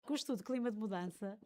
com o estudo de clima de mudança,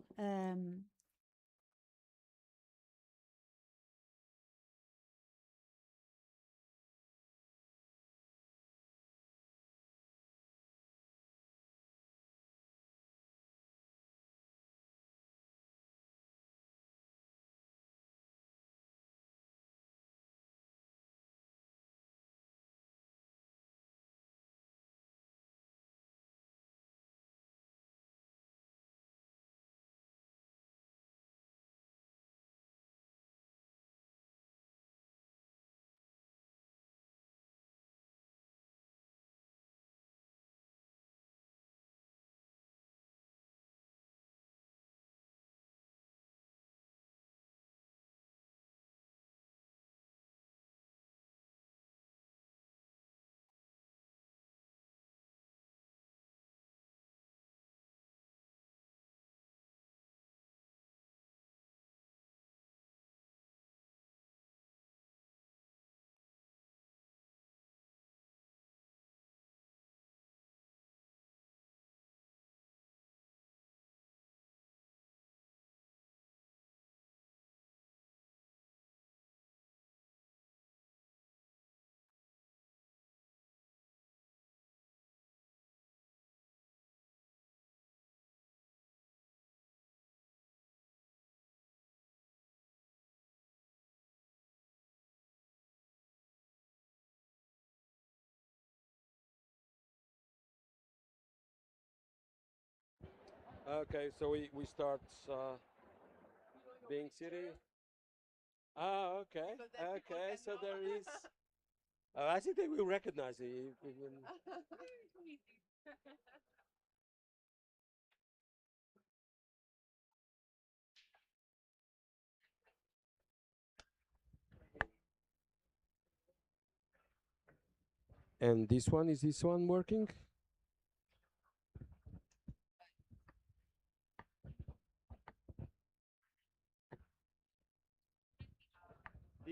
Okay, so we start being city. Ah, okay, okay. So there is. I think they will recognize it. Even. And this one, is this one working?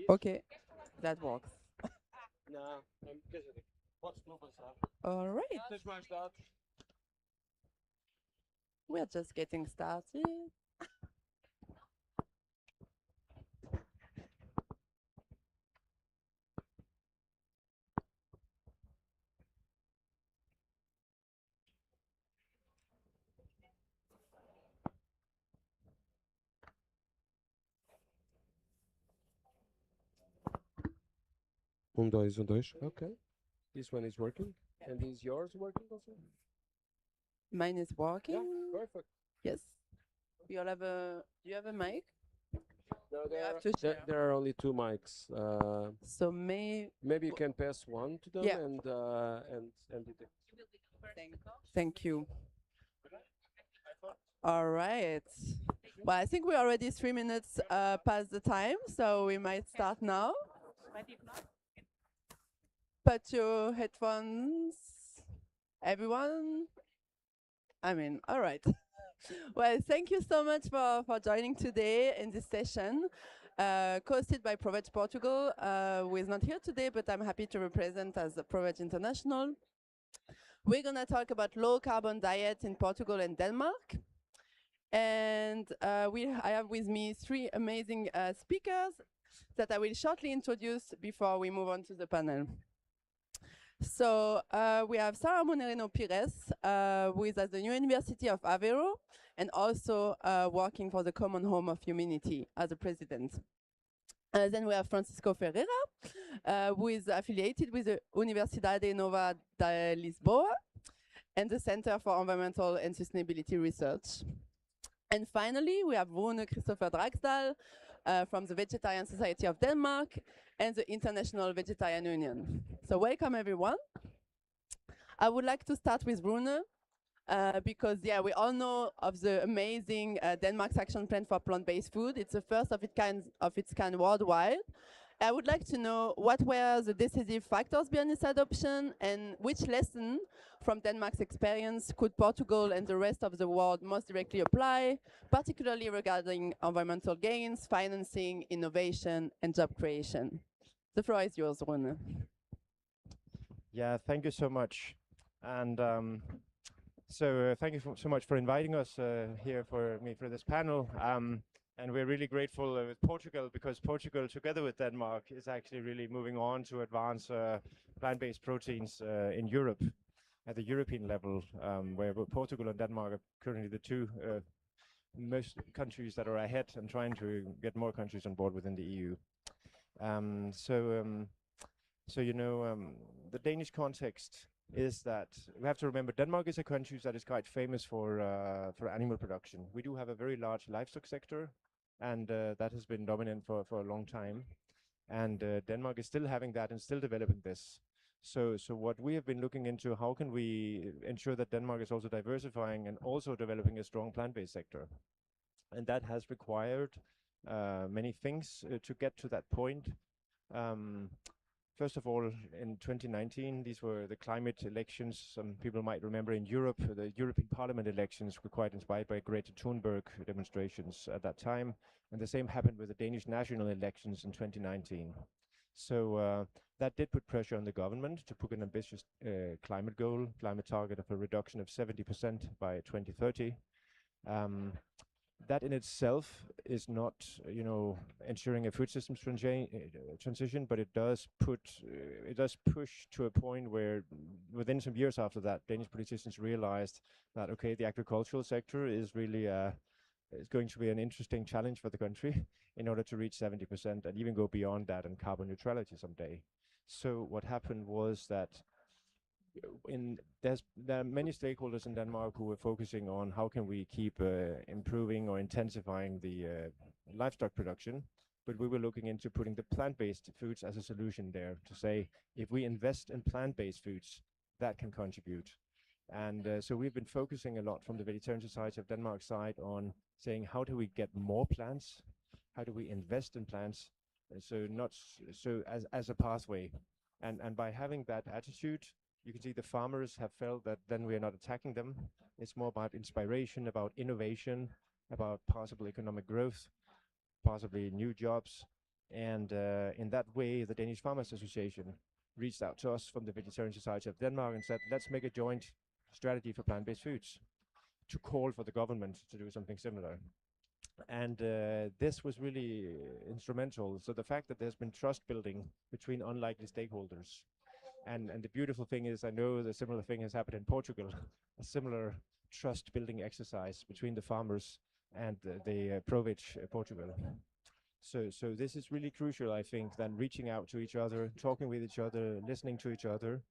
Okay, that works. No, what's All right, we're just getting started. Dois. Okay. This one is working. And is yours working also? Mine is working. Yeah, perfect. Yes. You all have a. Do you have a mic? No, We have to share. there are only two mics. So Maybe you can pass one to them Yeah. and it. Thank you. All right. Well, I think we're already 3 minutes past the time, so we might start now. Put your headphones, everyone. All right. Well, thank you so much for joining today in this session, hosted by Proveg Portugal, who is not here today, but I'm happy to represent as Proveg International. We're going to talk about low carbon diet in Portugal and Denmark. And I have with me three amazing speakers that I will shortly introduce before we move on to the panel. So we have Sarah Monerino Pires, who is at the University of Aveiro and also working for the Common Home of Humanity as a president. Then we have Francisco Ferreira, who is affiliated with the Universidade Nova de Lisboa and the Center for Environmental and Sustainability Research. And finally, we have Rune Christopher Dragsdahl from the Vegetarian Society of Denmark and the International Vegetarian Union. So welcome, everyone. I would like to start with Rune because, yeah, we all know of the amazing Denmark's action plan for plant-based food. It's the first of its kind worldwide. I would like to know what were the decisive factors behind this adoption and which lesson from Denmark's experience could Portugal and the rest of the world most directly apply, particularly regarding environmental gains, financing, innovation, and job creation. The floor is yours, Rune. Yeah, thank you so much. And So thank you so much for inviting us here for me for this panel. And we're really grateful with Portugal, because Portugal, together with Denmark, is actually really moving on to advance plant-based proteins in Europe at the European level, where both Portugal and Denmark are currently the two most countries that are ahead and trying to get more countries on board within the EU. Um, so um, so, the Danish context is that we have to remember Denmark is a country that is quite famous for animal production. We do have a very large livestock sector, and that has been dominant for a long time. And Denmark is still having that and still developing this. So what we have been looking into, how can we ensure that Denmark is also diversifying and also developing a strong plant-based sector? And that has required many things to get to that point. Um, First of all, in 2019, these were the climate elections. Some people might remember in Europe, the European Parliament elections were quite inspired by Greta Thunberg demonstrations at that time. And the same happened with the Danish national elections in 2019. So that did put pressure on the government to put an ambitious climate goal, climate target of a reduction of 70% by 2030. That in itself is not, ensuring a food systems transition, but it does push to a point where, within some years after that, Danish politicians realized that okay, the agricultural sector is really is going to be an interesting challenge for the country in order to reach 70% and even go beyond that and carbon neutrality someday. So what happened was that there are many stakeholders in Denmark who are focusing on how can we keep improving or intensifying the livestock production, but we were looking into putting the plant-based foods as a solution there to say, if we invest in plant-based foods, that can contribute. And so we've been focusing a lot from the Vegetarian Society of Denmark side on saying, how do we get more plants? How do we invest in plants? So not so as a pathway. And by having that attitude, you can see the farmers have felt that then we are not attacking them. It's more about inspiration, about innovation, about possible economic growth, possibly new jobs. And in that way, the Danish Farmers Association reached out to us from the Vegetarian Society of Denmark and said, let's make a joint strategy for plant-based foods, to call for the government to do something similar. And this was really instrumental. So the fact that there's been trust building between unlikely stakeholders. And the beautiful thing is, I know the similar thing has happened in Portugal, a similar trust building exercise between the farmers and the Proveg Portugal. So this is really crucial, I think, than reaching out to each other, talking with each other, listening to each other.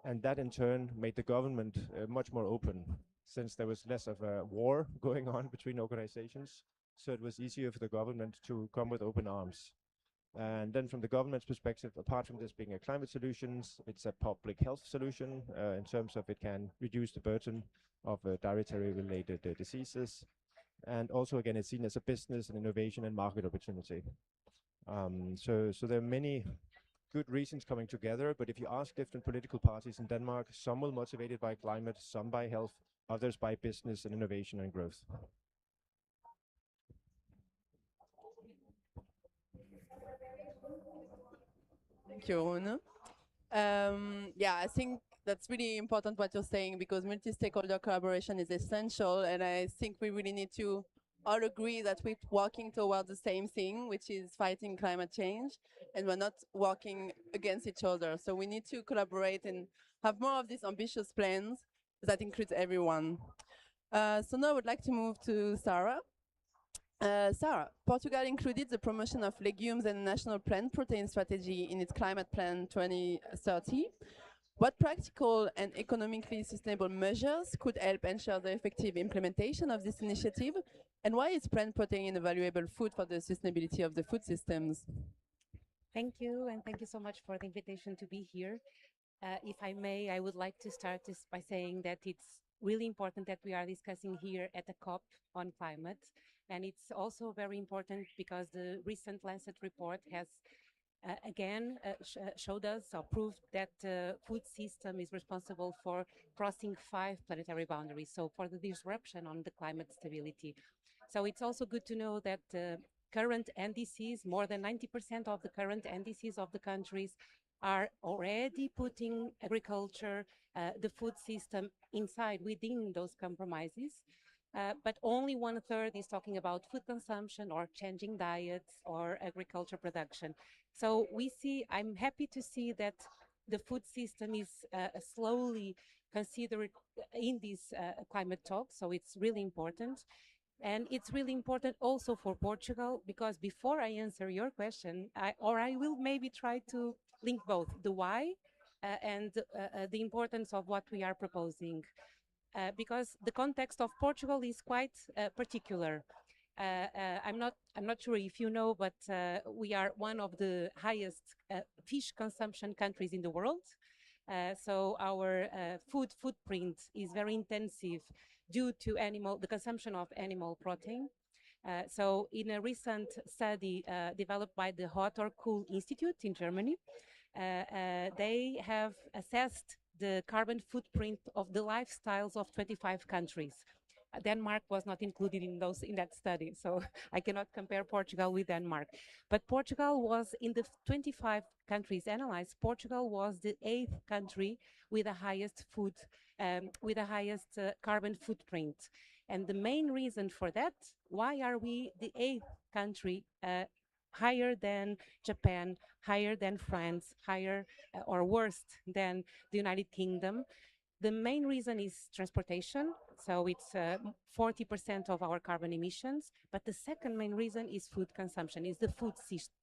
And that in turn made the government much more open, since there was less of a war going on between organizations. So it was easier for the government to come with open arms. And then from the government's perspective, apart from this being a climate solution, it's a public health solution in terms of it can reduce the burden of dietary-related diseases. And also, again, it's seen as a business and innovation and market opportunity. So there are many good reasons coming together, but if you ask different political parties in Denmark, some will motivated by climate, some by health, others by business and innovation and growth. Thank you, Rune. Yeah, I think that's really important what you're saying, because multi-stakeholder collaboration is essential, and I think we really need to all agree that we're working towards the same thing, which is fighting climate change, and we're not working against each other. So we need to collaborate and have more of these ambitious plans that includes everyone. So now I would like to move to Sarah. Sarah, Portugal included the promotion of legumes and national plant protein strategy in its climate plan 2030. What practical and economically sustainable measures could help ensure the effective implementation of this initiative? And why is plant protein a valuable food for the sustainability of the food systems? Thank you, and thank you so much for the invitation to be here. If I may, I would like to start this by saying that it's really important that we are discussing here at the COP on climate. And it's also very important because the recent Lancet report has again showed us or proved that the food system is responsible for crossing 5 planetary boundaries, so for the disruption on the climate stability. So it's also good to know that current NDCs, more than 90% of the current NDCs of the countries are already putting agriculture, the food system inside within those compromises. But only 1/3 is talking about food consumption or changing diets or agriculture production. So we see, I'm happy to see that the food system is slowly considered in this climate talk. So it's really important. And it's really important also for Portugal, because before I answer your question, I will maybe try to link both the why and the importance of what we are proposing. Because the context of Portugal is quite particular. I'm not sure if you know, but we are one of the highest fish consumption countries in the world. So our food footprint is very intensive due to the consumption of animal protein. So in a recent study developed by the Hot or Cool Institute in Germany, they have assessed the carbon footprint of the lifestyles of 25 countries. Denmark was not included in that study, so I cannot compare Portugal with Denmark. But Portugal was, in the 25 countries analyzed, Portugal was the 8th country with the highest carbon footprint. And the main reason for that, why are we the 8th country higher than Japan, higher than France, higher or worse than the United Kingdom? The main reason is transportation, so it's 40% of our carbon emissions. But the second main reason is food consumption, is the food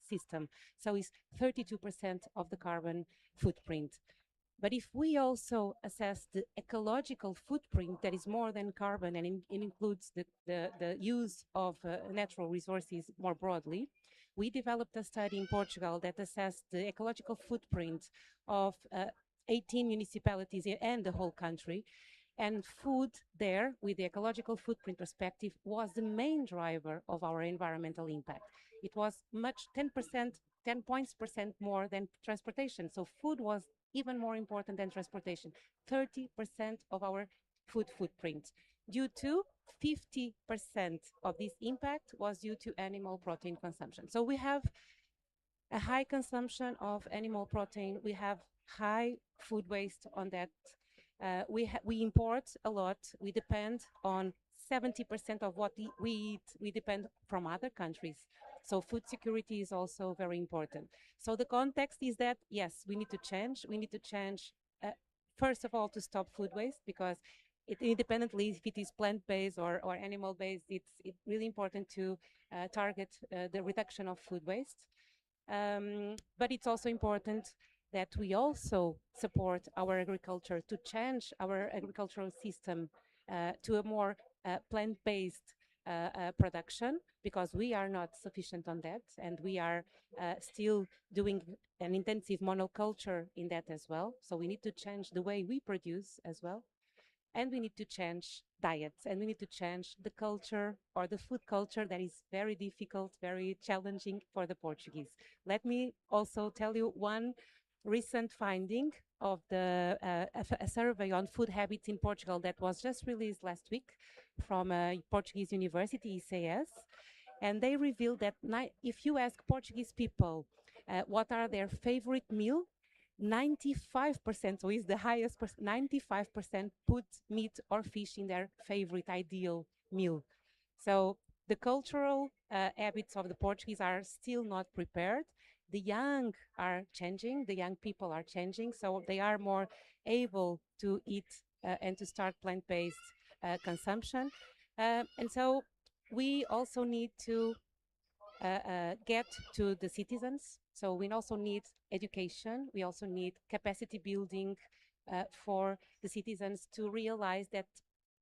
system. So it's 32% of the carbon footprint. But if we also assess the ecological footprint, that is more than carbon, and it includes the use of natural resources more broadly, we developed a study in Portugal that assessed the ecological footprint of 18 municipalities and the whole country. And food there, with the ecological footprint perspective, was the main driver of our environmental impact. It was 10 points percent more than transportation. So food was even more important than transportation. 30% of our food footprint. Due to 50% of this impact was due to animal protein consumption. So we have a high consumption of animal protein. We have high food waste on that. We import a lot. We depend on 70% of what we eat. We depend from other countries. So food security is also very important. So the context is that, yes, we need to change. We need to change, first of all, to stop food waste, because independently if it is plant-based or animal-based, it's really important to target the reduction of food waste. But it's also important that we also support our agriculture to change our agricultural system to a more plant-based production, because we are not sufficient on that, and we are still doing an intensive monoculture in that as well. So we need to change the way we produce as well. And we need to change diets, and we need to change the culture, or the food culture, that is very difficult, very challenging for the Portuguese. Let me also tell you one recent finding of a survey on food habits in Portugal that was just released last week from a Portuguese university, ICS. And they revealed that if you ask Portuguese people what are their favorite meal, 95%, so is the highest, 95% put meat or fish in their favorite ideal meal. So the cultural habits of the Portuguese are still not prepared. The young are changing, the young people are changing, so they are more able to eat and to start plant-based consumption. And so we also need to get to the citizens. So we also need education. We also need capacity building for the citizens to realize that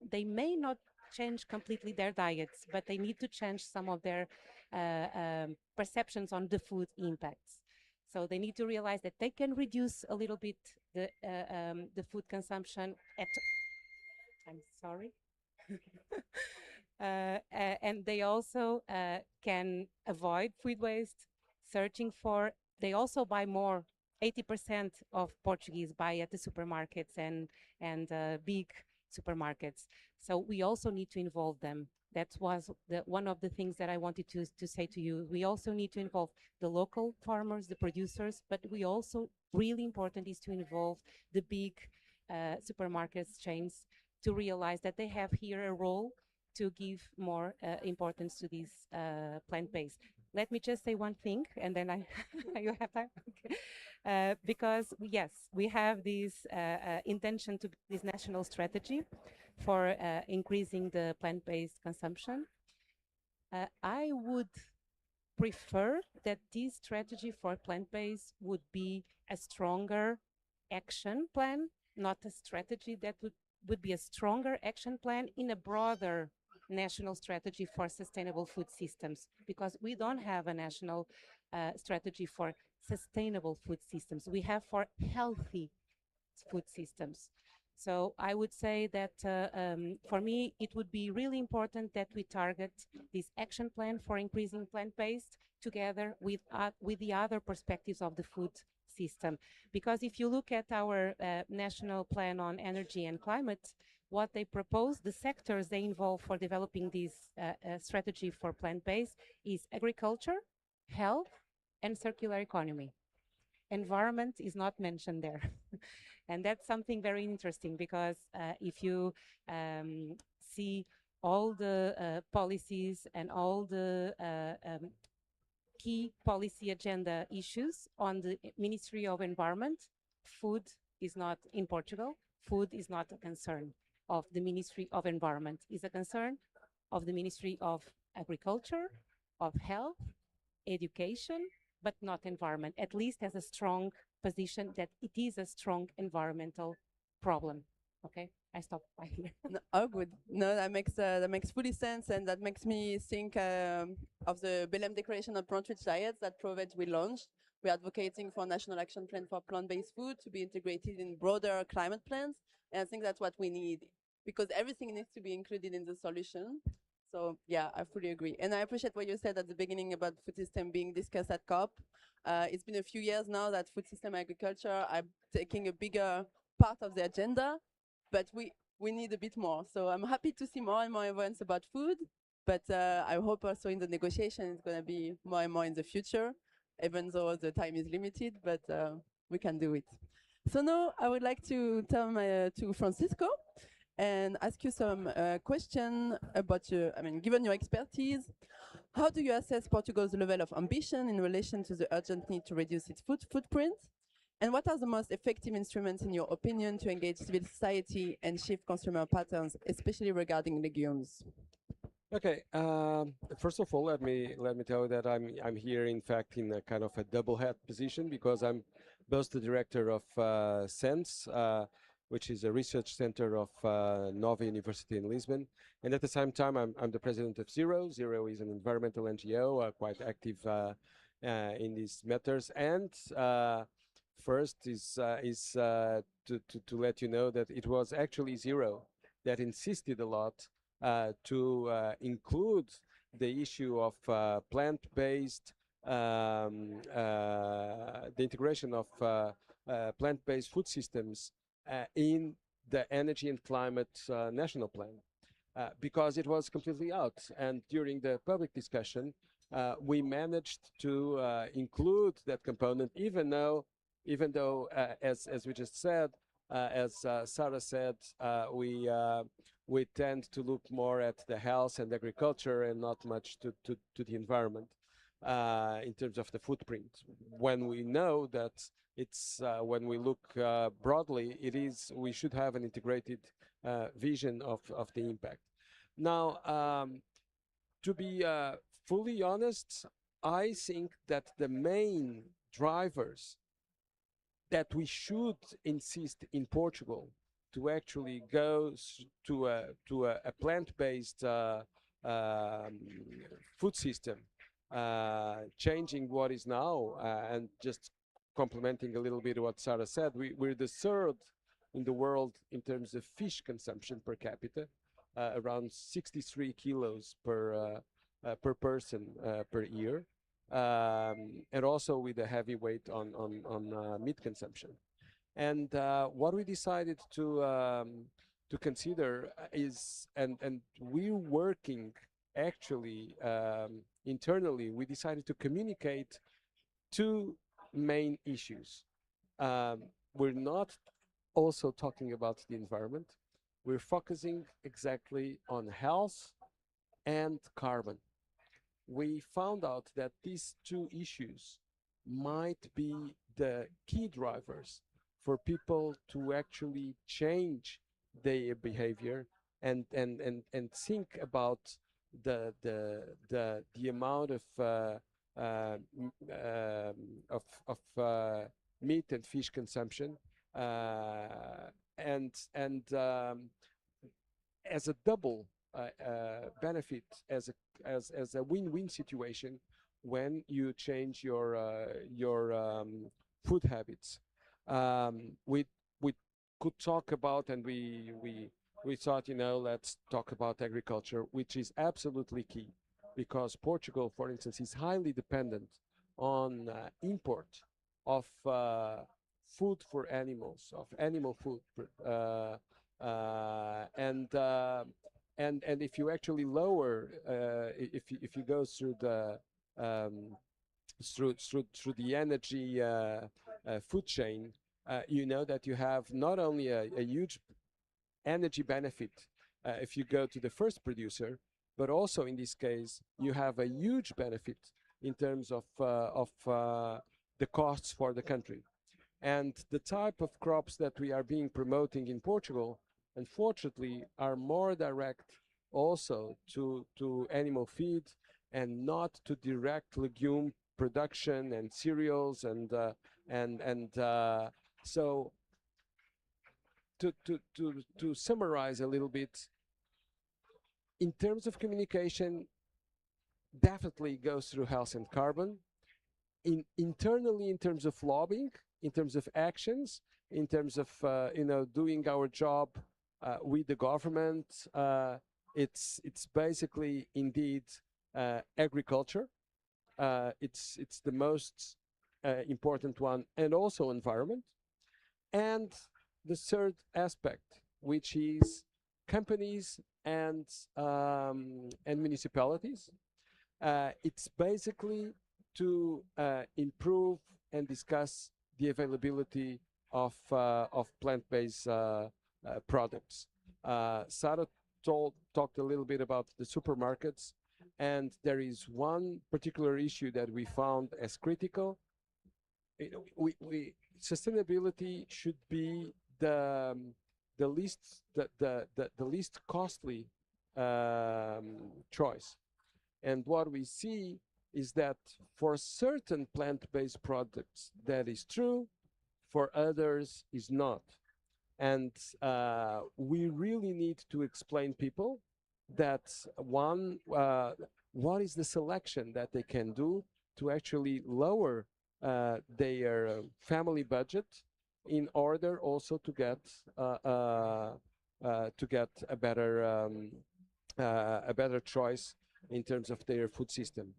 they may not change completely their diets, but they need to change some of their perceptions on the food impacts. So they need to realize that they can reduce a little bit the food consumption at, I'm sorry. And they also can avoid food waste, they also buy more. 80% of Portuguese buy at the supermarkets and big supermarkets. So we also need to involve them. That was one of the things that I wanted to say to you. We also need to involve the local farmers, the producers, but we also, really important is to involve the big supermarkets chains to realize that they have here a role to give more importance to this plant-based. Let me just say one thing, and then you have time. Okay. Because yes, we have this intention to this national strategy for increasing the plant-based consumption. I would prefer that this strategy for plant-based would be a stronger action plan, not a strategy that would be a stronger action plan in a broader national strategy for sustainable food systems, because we don't have a national strategy for sustainable food systems. We have for healthy food systems. So I would say that for me, it would be really important that we target this action plan for increasing plant-based together with the other perspectives of the food system. Because if you look at our national plan on energy and climate, what they propose, the sectors they involve for developing this strategy for plant-based is agriculture, health, and circular economy. Environment is not mentioned there. And that's something very interesting, because if you see all the policies and all the key policy agenda issues on the Ministry of Environment, food is not in Portugal. Food is not a concern of the Ministry of Environment. It's a concern of the Ministry of Agriculture, of Health, Education, but not environment, at least as a strong position that it is a strong environmental problem. Okay, I stop by here. No, oh, good. No, that makes fully sense, and that makes me think of the Belém Declaration on Plant-Rich Diets that Proveg will launch. We're advocating for a national action plan for plant-based food to be integrated in broader climate plans, and I think that's what we need, because everything needs to be included in the solution. So yeah, I fully agree. And I appreciate what you said at the beginning about food system being discussed at COP. It's been a few years now that food system agriculture are taking a bigger part of the agenda, but we need a bit more. So I'm happy to see more and more events about food, but I hope also in the negotiation it's going to be more and more in the future, even though the time is limited, but we can do it. So now I would like to turn to Francisco and ask you some question about your, given your expertise, how do you assess Portugal's level of ambition in relation to the urgent need to reduce its food footprint? And what are the most effective instruments, in your opinion, to engage civil society and shift consumer patterns, especially regarding legumes? Okay. First of all, let me tell you that I'm here, in fact, in a kind of a double hat position, because I'm both the director of SENS, which is a research center of Nova University in Lisbon, and at the same time I'm the president of Zero. Zero is an environmental NGO, quite active in these matters. And first is to let you know that it was actually Zero that insisted a lot to include the issue of plant-based, the integration of plant-based food systems in the energy and climate national plan, because it was completely out. And during the public discussion, we managed to include that component, even though, as we just said, as Sarah said, we tend to look more at the health and agriculture and not much to the environment in terms of the footprint. When we know that it's when we look broadly, we should have an integrated vision of the impact. Now, to be fully honest, I think that the main drivers that we should insist in Portugal to actually go to a plant-based food system, changing what is now, and just complementing a little bit what Sarah said, we're the third in the world in terms of fish consumption per capita, around 63 kilos per person per year, and also with a heavy weight on meat consumption. And what we decided to to consider is, and we're working actually internally, we decided to communicate two main issues. We're not also talking about the environment. We're focusing exactly on health and carbon. We found out that these two issues might be the key drivers for people to actually change their behavior and think about the amount of meat and fish consumption, and as a double benefit, as a win-win situation when you change your food habits. We could talk about, and we thought, let's talk about agriculture, which is absolutely key, because Portugal, for instance, is highly dependent on import of food for animals, of animal food, and if you actually lower, if you go through the through the energy food chain, you know that you have not only a huge energy benefit if you go to the first producer, but also in this case you have a huge benefit in terms of the costs for the country. And the type of crops that we are being promoting in Portugal, unfortunately, are more direct also to animal feed and not to direct legume production and cereals and so to summarize a little bit, in terms of communication, definitely goes through health and carbon. Internally, in terms of lobbying, in terms of actions, in terms of doing our job with the government, it's basically indeed agriculture. It's the most important one, and also environment. And the third aspect, which is companies and municipalities. It's basically to improve and discuss the availability of plant-based products. Sarah talked a little bit about the supermarkets, and there is one particular issue that we found as critical. Sustainability should be the least costly choice. And what we see is that for certain plant-based products that is true, for others is not. And we really need to explain people that what is the selection that they can do to actually lower their family budget in order also to get a better choice in terms of their food system.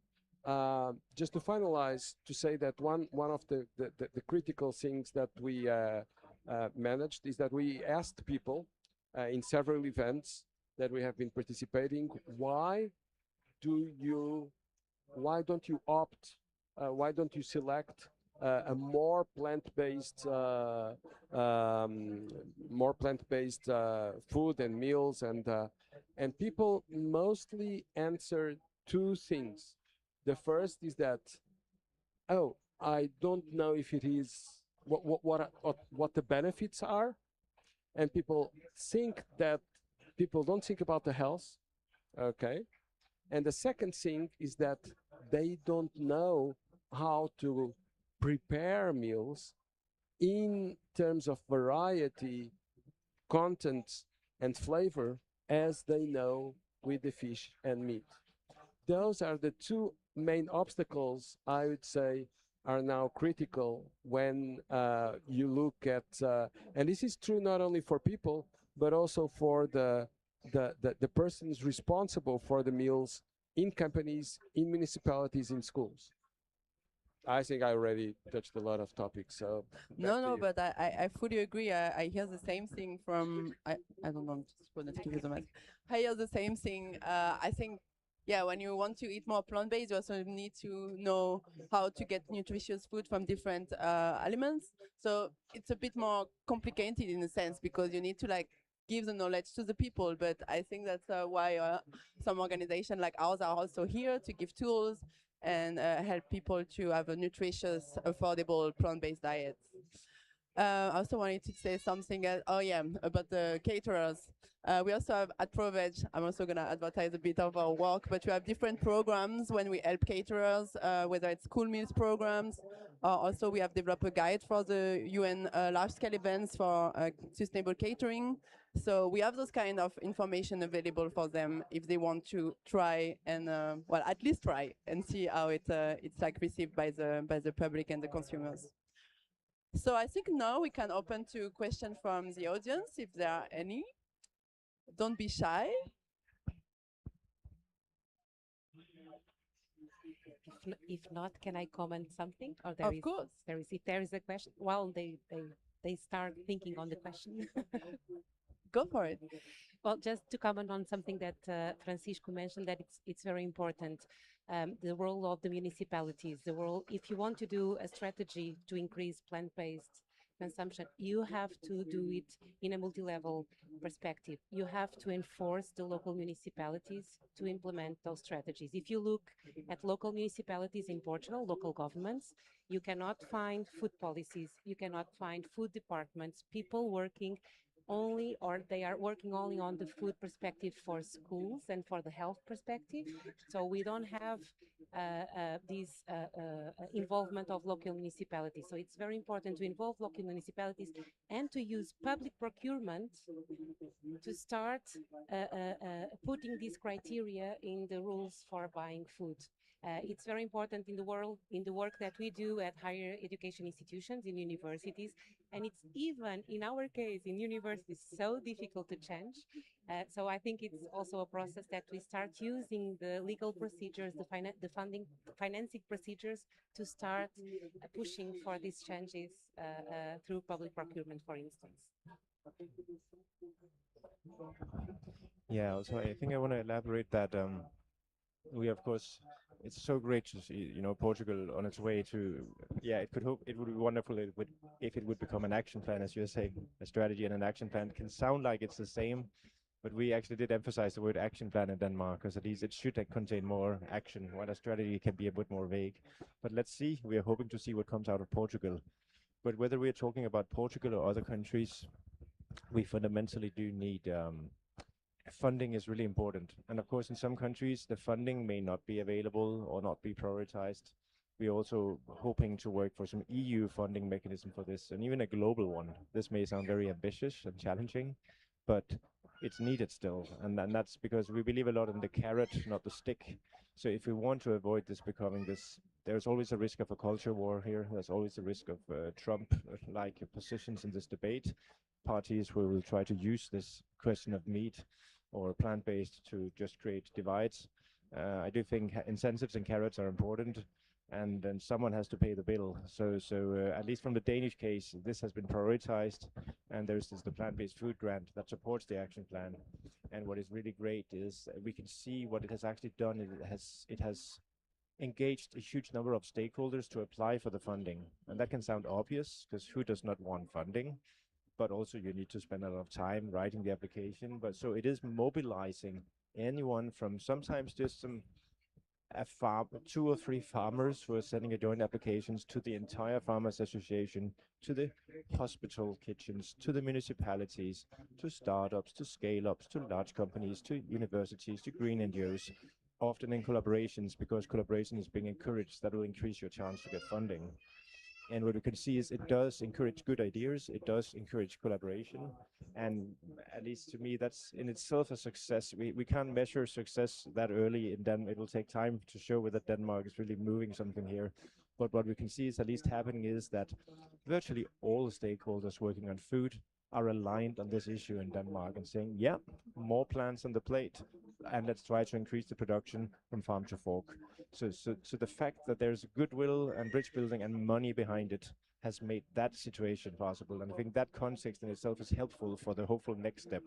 Just to finalize, to say that one of the critical things that we managed is that we asked people in several events that we have been participating, why don't you opt, why don't you select a more plant-based food and meals, and people mostly answer two things. The first is that, oh, I don't know if it is what the benefits are, and people don't think about the health, okay. And the second thing is that they don't know how to prepare meals in terms of variety, content, and flavor as they know with the fish and meat. Those are the two main obstacles, I would say, are now critical when you look at, and this is true not only for people, but also for the persons responsible for the meals in companies, in municipalities, in schools. I think I already touched a lot of topics. So back to No, you. but I fully agree. I hear the same thing from I don't know. I'm just gonna give you the mic. I hear the same thing. I think yeah, when you want to eat more plant-based, you also need to know how to get nutritious food from different elements. So it's a bit more complicated in a sense because you need to like give the knowledge to the people. But I think that's why some organizations like ours are also here to give tools and help people to have a nutritious, affordable plant-based diet. I also wanted to say something else. Oh yeah, about the caterers. We also have at Proveg, I'm also going to advertise a bit of our work, but we have different programs when we help caterers, whether it's school meals programs. Also, we have developed a guide for the UN large-scale events for sustainable catering. So we have those kind of information available for them if they want to try and, well, at least try and see how it's like received by the public and the consumers. So I think now we can open to questions from the audience if there are any. Don't be shy. If not, can I comment something? Or there Of is, course. if there is a question, while they start thinking on the question. Go for it. Well, just to comment on something that Francisco mentioned, that it's very important, the role of the municipalities, the role, if you want to do a strategy to increase plant-based consumption, you have to do it in a multi-level perspective. You have to enforce the local municipalities to implement those strategies. If you look at local municipalities in Portugal, local governments, you cannot find food policies, you cannot find food departments, people working only, or they are working only on the food perspective for schools and for the health perspective. So we don't have this involvement of local municipalities. So it's very important to involve local municipalities and to use public procurement to start putting these criteria in the rules for buying food. It's very important in the work that we do at higher education institutions, in universities, and it's even, in our case, in universities, so difficult to change. So I think it's also a process that we start using the legal procedures, the financing procedures to start pushing for these changes through public procurement, for instance. Yeah, so I think I want to elaborate that we, of course, it's so great to see, Portugal on its way to, yeah, it would be wonderful if it would become an action plan, as you're saying. A strategy and an action plan can sound like it's the same, but we actually did emphasize the word action plan in Denmark, because at least it should contain more action, while a strategy can be a bit more vague. But let's see, we are hoping to see what comes out of Portugal. But whether we're talking about Portugal or other countries, we fundamentally do need funding is really important. And of course, in some countries, the funding may not be available or not be prioritized. We're also hoping to work for some EU funding mechanism for this, and even a global one. This may sound very ambitious and challenging, but it's needed still. And that's because we believe a lot in the carrot, not the stick. So if we want to avoid this becoming this, there's always a risk of a culture war here. There's always a risk of Trump-like positions in this debate. Parties who will try to use this question of meat or plant-based to just create divides. I do think incentives and carrots are important, and then someone has to pay the bill. So at least from the Danish case, this has been prioritized, and there's the plant-based food grant that supports the action plan. And what is really great is we can see what it has actually done. It has engaged a huge number of stakeholders to apply for the funding, and that can sound obvious because who does not want funding? But also you need to spend a lot of time writing the application. But so it is mobilizing anyone from sometimes just two or three farmers who are sending a joint applications to the entire farmers association, to the hospital kitchens, to the municipalities, to startups, to scale-ups, to large companies, to universities, to green NGOs, often in collaborations, because collaboration is being encouraged. That will increase your chance to get funding. And what we can see is it does encourage good ideas, it does encourage collaboration, and at least to me, that's in itself a success. We can't measure success that early in Denmark. It will take time to show whether Denmark is really moving something here. But what we can see is at least happening is that virtually all stakeholders working on food are aligned on this issue in Denmark and saying, yeah, more plants on the plate, and let's try to increase the production from farm to fork. So the fact that there's goodwill and bridge building and money behind it has made that situation possible. And I think that context in itself is helpful for the hopeful next step.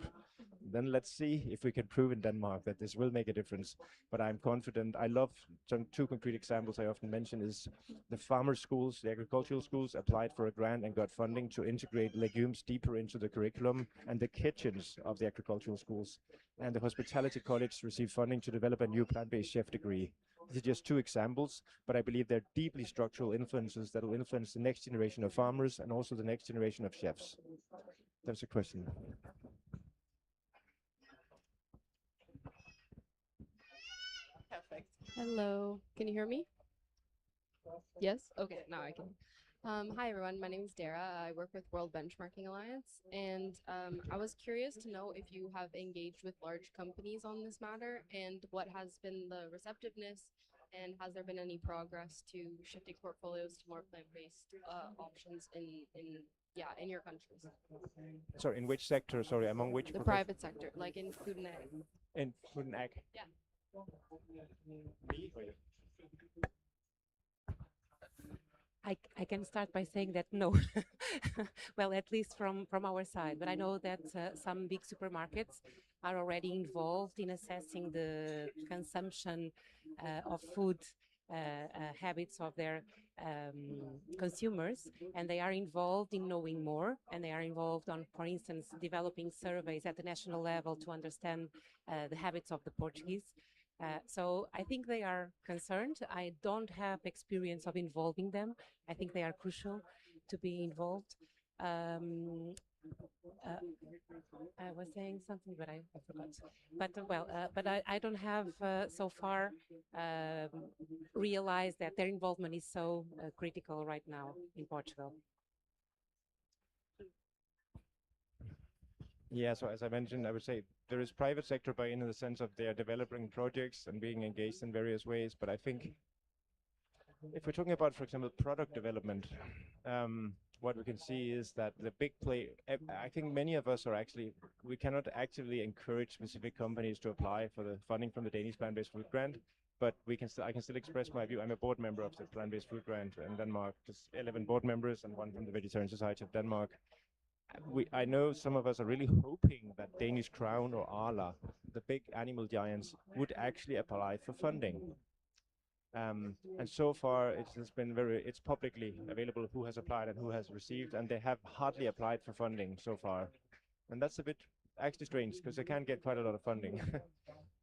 Then let's see if we can prove in Denmark that this will make a difference. But I'm confident. I love some two concrete examples I often mention is the farmer schools, the agricultural schools applied for a grant and got funding to integrate legumes deeper into the curriculum, and the kitchens of the agricultural schools. And the hospitality college received funding to develop a new plant-based chef degree. These are just two examples, but I believe they're deeply structural influences that will influence the next generation of farmers and also the next generation of chefs. That's a question. Perfect. Hello, can you hear me? Yes? Okay, now I can. Hi everyone, my name is Dara. I work with World Benchmarking Alliance, and I was curious to know if you have engaged with large companies on this matter, and what has been the receptiveness, and has there been any progress to shifting portfolios to more plant-based options in your countries? Sorry, in which sector? Sorry, among which? The private sector, like in food and ag. In food and ag. Yeah. Me or you? I can start by saying that no. Well, at least from our side. But I know that some big supermarkets are already involved in assessing the consumption of food habits of their consumers, and they are involved in knowing more, and they are involved on, for instance, developing surveys at the national level to understand the habits of the Portuguese. So I think they are concerned. I don't have experience of involving them. I think they are crucial to be involved. I was saying something, but I forgot. But I don't have so far realized that their involvement is so critical right now in Portugal. Yeah, so as I mentioned, I would say there is private sector buy-in the sense of they are developing projects and being engaged in various ways. But I think if we're talking about, for example, product development, what we can see is that the big play, I think many of us are actually, we cannot actively encourage specific companies to apply for the funding from the Danish plant-based food grant, but I can still express my view. I'm a board member of the plant-based food grant in Denmark. There's 11 board members and one from the Vegetarian Society of Denmark. I know some of us are really hoping that Danish Crown or Arla, the big animal giants, would actually apply for funding. And so far, it's publicly available who has applied and who has received, and they have hardly applied for funding so far. And that's a bit actually strange because they can get quite a lot of funding.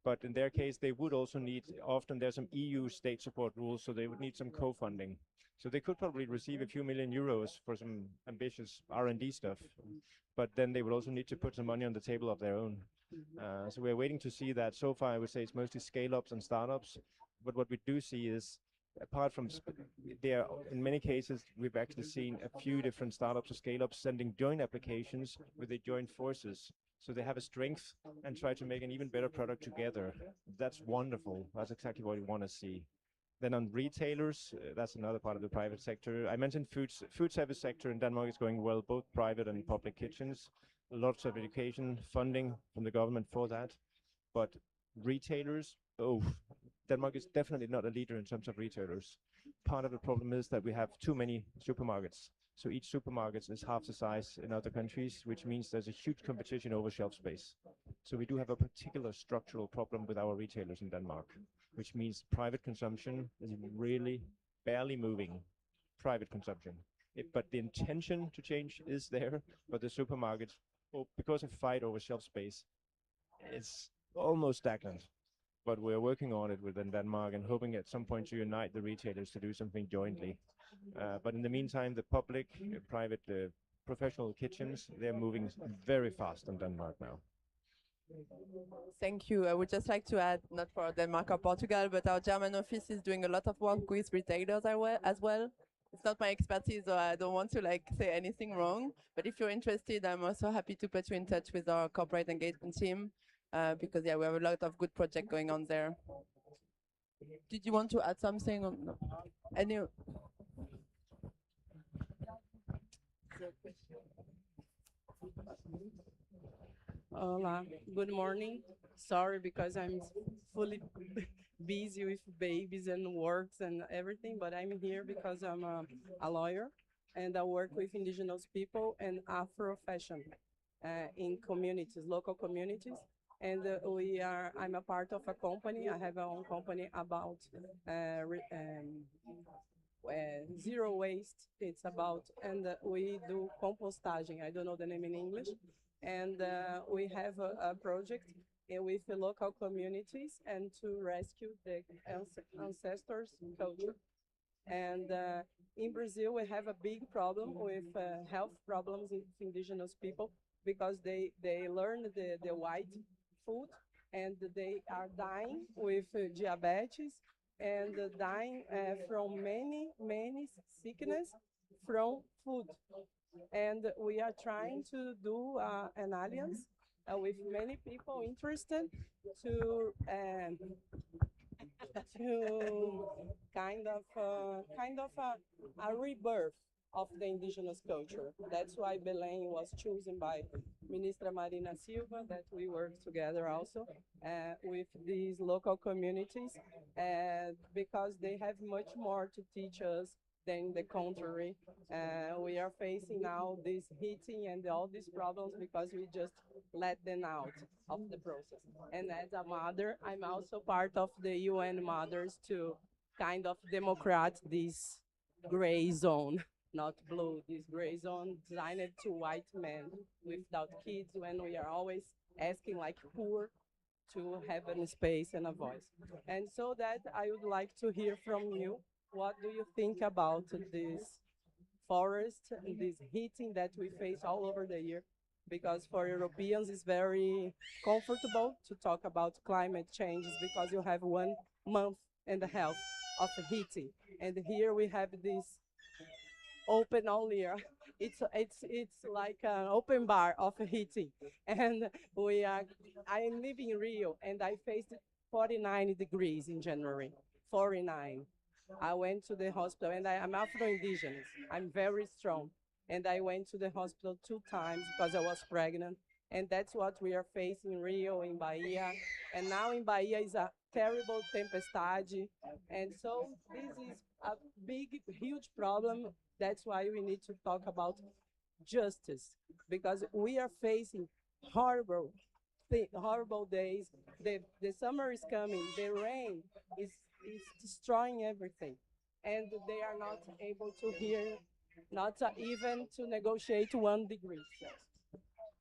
But in their case, they would also need, often there's some EU state support rules, so they would need some co-funding. So they could probably receive a few million euros for some ambitious R&D stuff, but then they would also need to put some money on the table of their own. So we're waiting to see that. So far, I would say it's mostly scale-ups and startups. But what we do see is, apart from there, in many cases, we've actually seen a few different startups or scale-ups sending joint applications with the joint forces. So they have a strength and try to make an even better product together. That's wonderful. That's exactly what we want to see. Then on retailers, that's another part of the private sector. I mentioned food service sector in Denmark is going well, both private and public kitchens. Lots of education funding from the government for that. But retailers, Denmark is definitely not a leader in terms of retailers. Part of the problem is that we have too many supermarkets. So each supermarket is half the size in other countries, which means there's a huge competition over shelf space. So we do have a particular structural problem with our retailers in Denmark, which means private consumption is really barely moving. Private consumption. But the intention to change is there, but the supermarkets, because of fight over shelf space, it's almost stagnant. But we're working on it within Denmark and hoping at some point to unite the retailers to do something jointly. But in the meantime, the public, private, professional kitchens, they're moving very fast in Denmark now. Thank you. I would just like to add, not for Denmark or Portugal, but our German office is doing a lot of work with retailers as well. It's not my expertise, so I don't want to say anything wrong. But if you're interested, I'm also happy to put you in touch with our corporate engagement team, because we have a lot of good projects going on there. Did you want to add something? No. Any? Olá, good morning. Sorry because I'm fully busy with babies and works and everything, but I'm here because I'm a lawyer and I work with indigenous people and Afro fashion in communities, local communities. And I'm a part of a company. I have my own company about zero waste. It's about, and we do compostaging. I don't know the name in English. And we have a project with the local communities and to rescue the ancestors' culture. And in Brazil, we have a big problem with health problems in indigenous people because they learn the white food and they are dying with diabetes and dying from many sickness from food. And we are trying to do an alliance with many people interested to to kind of a rebirth of the indigenous culture. That's why Belém was chosen by Ministra Marina Silva, that we work together also with these local communities because they have much more to teach us than the contrary. We are facing now this heating and all these problems because we just let them out of the process. And as a mother, I'm also part of the UN Mothers to kind of democrat this gray zone, not blue, this gray zone designed to white men without kids when we are always asking like poor to have a space and a voice. And so that I would like to hear from you, what do you think about this forest, this heating that we face all over the year? Because for Europeans, it's very comfortable to talk about climate changes because you have 1 month and a half of heating. And here we have this open all year. It's like an open bar of heating. And I live in Rio and I faced 49 degrees in January, 49. I went to the hospital and I'm Afro-Indigenous. I'm very strong. And I went to the hospital 2 times because I was pregnant. And that's what we are facing in Rio, in Bahia. And now in Bahia is a terrible tempestade. And so this is a big, huge problem. That's why we need to talk about justice, because we are facing horrible horrible days. The summer is coming, the rain is destroying everything. And they are not able to hear, not even to negotiate 1 degree Celsius.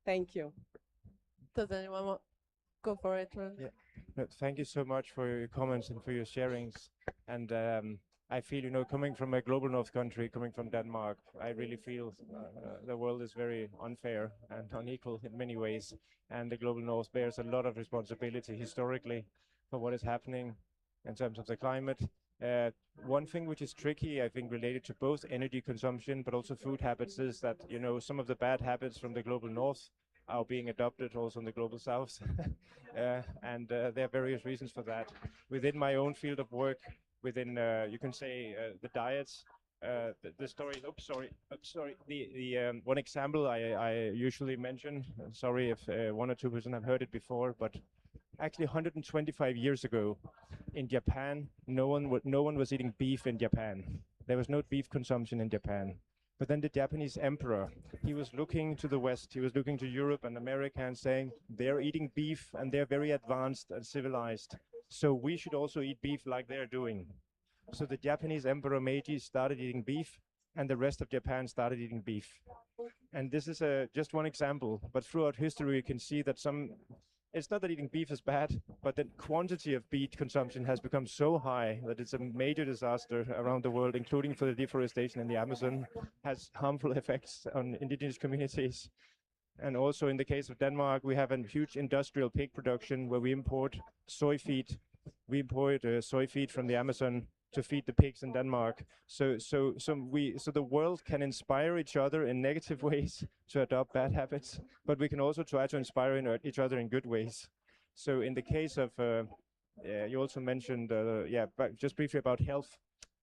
Thank you. Does anyone want go for it? Ron? Yeah. No, thank you so much for your comments and for your sharings. And I feel, coming from a global north country, coming from Denmark, I really feel the world is very unfair and unequal in many ways. And the global north bears a lot of responsibility historically for what is happening in terms of the climate. One thing which is tricky, I think, related to both energy consumption but also food habits is that, some of the bad habits from the global north are being adopted also in the global south. And there are various reasons for that. Within my own field of work, within, you can say, the diets, the story, the one example I usually mention, sorry if 1 or 2% have heard it before, but actually 125 years ago in Japan, no one was eating beef in Japan. There was no beef consumption in Japan. But then the Japanese emperor, he was looking to the West, he was looking to Europe and America and saying, they're eating beef and they're very advanced and civilized. So we should also eat beef like they're doing. So the Japanese Emperor Meiji started eating beef and the rest of Japan started eating beef. And this is just one example, but throughout history you can see that it's not that eating beef is bad, but the quantity of beef consumption has become so high that it's a major disaster around the world, including for the deforestation in the Amazon, has harmful effects on indigenous communities. And also in the case of Denmark, we have a huge industrial pig production where we import soy feed. We import soy feed from the Amazon to feed the pigs in Denmark. So the world can inspire each other in negative ways to adopt bad habits, but we can also try to inspire each other in good ways. So in the case of, you also mentioned, but just briefly about health.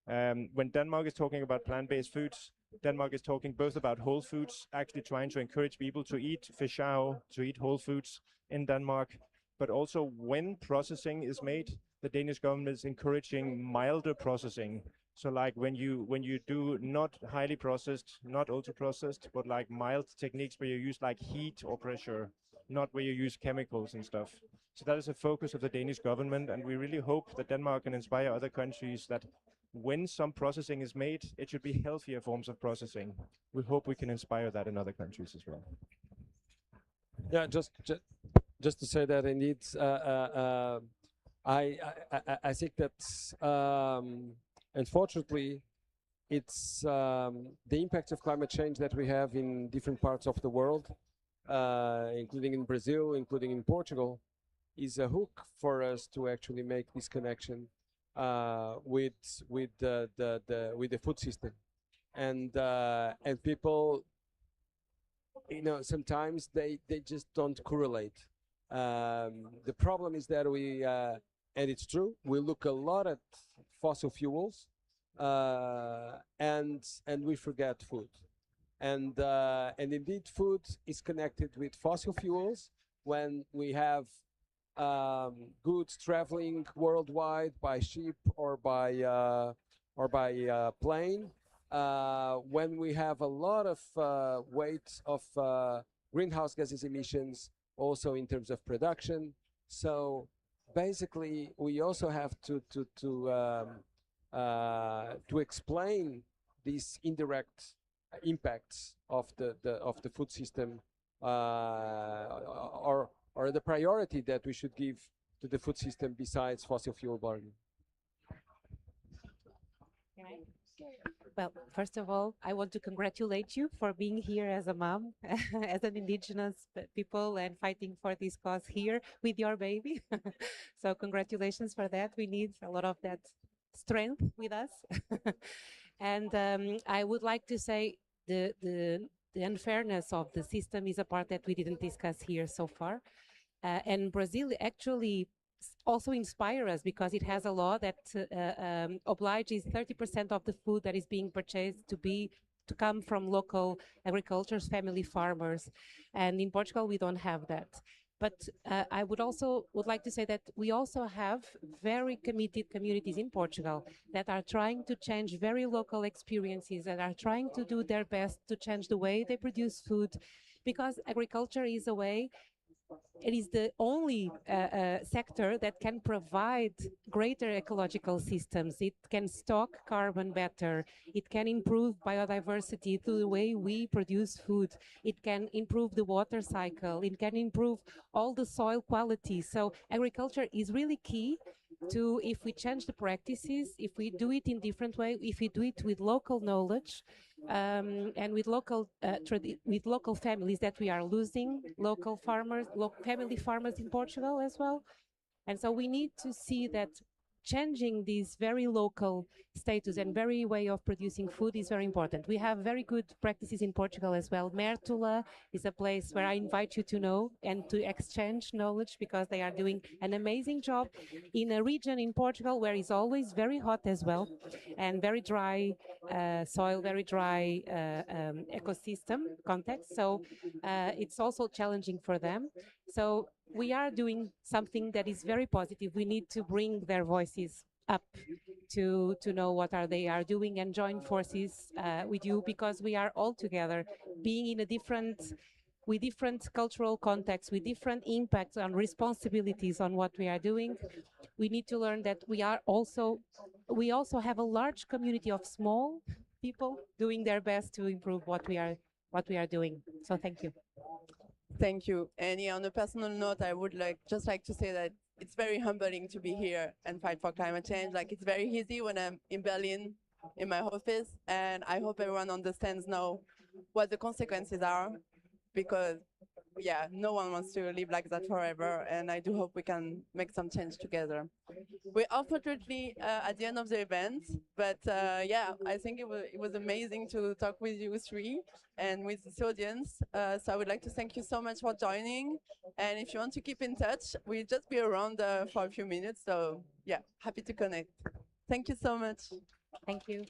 When Denmark is talking about plant-based foods, Denmark is talking both about whole foods, actually trying to encourage people to eat fish-ao, to eat whole foods in Denmark, but also when processing is made, the Danish government is encouraging milder processing. So like when you do not highly processed, not ultra processed, but like mild techniques where you use like heat or pressure, not where you use chemicals and stuff. So that is a focus of the Danish government, and we really hope that Denmark can inspire other countries that when some processing is made, it should be healthier forms of processing. We hope we can inspire that in other countries as well. Yeah, just to say that indeed, I think that unfortunately, it's the impact of climate change that we have in different parts of the world, including in Brazil, including in Portugal, is a hook for us to actually make this connection with the food system, and people, sometimes they just don't correlate. The problem is that we, and it's true, we look a lot at fossil fuels, and we forget food. And indeed, food is connected with fossil fuels when we have goods traveling worldwide by ship or by plane. When we have a lot of weight of greenhouse gases emissions, also in terms of production. So basically, we also have to explain these indirect impacts of the food system, or the priority that we should give to the food system besides fossil fuel burning. Well, first of all, I want to congratulate you for being here as a mom, as an indigenous people, and fighting for this cause here with your baby. So congratulations for that. We need a lot of that strength with us. And I would like to say the unfairness of the system is a part that we didn't discuss here so far. And Brazil actually also inspire us because it has a law that obliges 30% of the food that is being purchased to come from local agricultures, family farmers. And in Portugal, we don't have that. But I would like to say that we also have very committed communities in Portugal that are trying to change very local experiences and are trying to do their best to change the way they produce food, because agriculture is a way. It is the only sector that can provide greater ecological systems. It can stock carbon better. It can improve biodiversity through the way we produce food. It can improve the water cycle. It can improve all the soil quality. So agriculture is really key to, if we change the practices, if we do it in different way, if we do it with local knowledge, and with local families that we are losing, local farmers, family farmers in Portugal as well. And so we need to see that changing these very local status and very way of producing food is very important. We have very good practices in Portugal as well. Mertula is a place where I invite you to know and to exchange knowledge, because they are doing an amazing job in a region in Portugal where it's always very hot as well, and very dry soil, very dry ecosystem context. So it's also challenging for them. So we are doing something that is very positive. We need to bring their voices up to know what they are doing and join forces with you, because we are all together, being in with different cultural contexts, with different impacts and responsibilities on what we are doing. We need to learn that we also have a large community of small people doing their best to improve what we are doing. So thank you. Thank you. And yeah, on a personal note, I would just like to say that it's very humbling to be here and fight for climate change. Like, it's very easy when I'm in Berlin in my office, and I hope everyone understands now what the consequences are, because yeah, no one wants to live like that forever, and I do hope we can make some change together. We're unfortunately at the end of the event, but yeah, I think it was amazing to talk with you three and with this audience. So I would like to thank you so much for joining, and if you want to keep in touch, we'll just be around for a few minutes. So yeah, happy to connect. Thank you so much. Thank you.